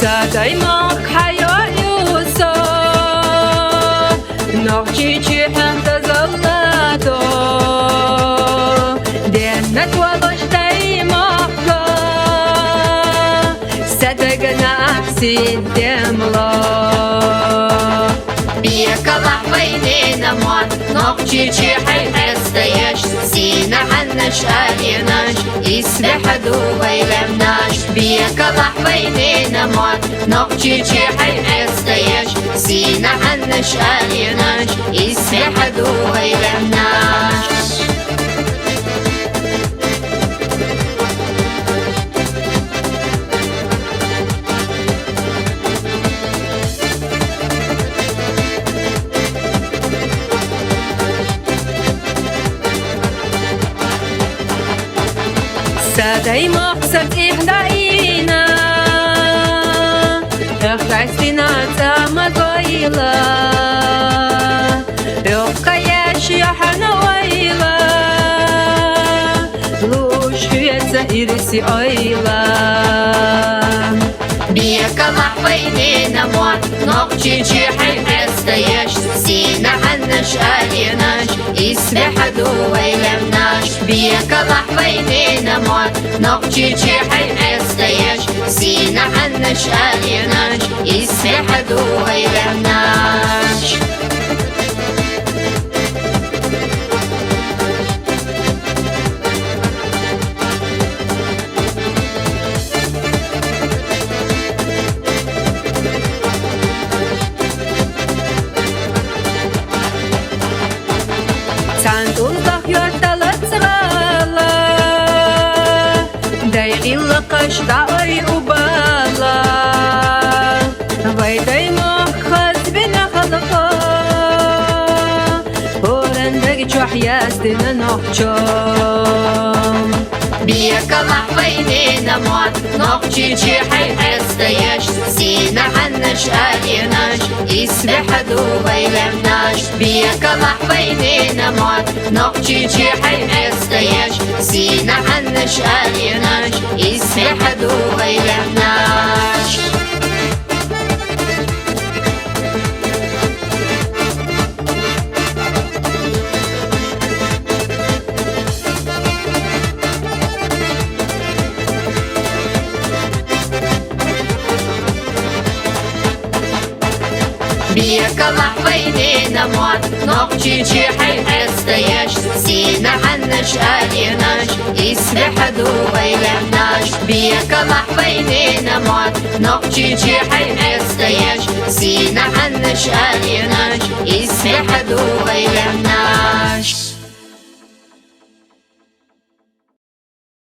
صدای ماک حیایوسا نوچی چی هم تزلدو دینت والشتای ماکا صدقنا أحسن دملا بيك لحظين نموت نقشي شي حي حستيش سينا عنش آليناش يسبح دوبي لمناش بيك لحظين نموت نقشي شي حي حستيش سينا عنش آليناش يسبح دوبي لمناش صدای مقصد إهدائنا اختاستنا تامغويلا يوكايش يحنا ويلا لوش يتسا إرسي أيلا بيك لحظين نموت نقشي شي حي حستيش سينا عنش آليناش يسبح دوبي لمناش بيك لحظين نموت نقشي شي حي حستيش سينا عنش آليناش يسبح دوبي لمناش Сандулдах йорталат срала Дайгилла қашта ой убала Вайдай махаз бина халqa Орандagi чух яздина нохчом بيك لحظين نموت نقشي شي حي حستيش سينا عنش آليناش يسبح دوبي لمناش بيك لحظين نموت نقشي شي حي حستيش سينا عنش آليناش يسبح دوبي لمناش بيك لحظين نموت نقشي شي حي حستيش سينا عنش آليناش يسبح دوبي لمناش بيك لحظين نموت نقشي شي حي حستيش سينا عنش آليناش يسبح دوبي لمناش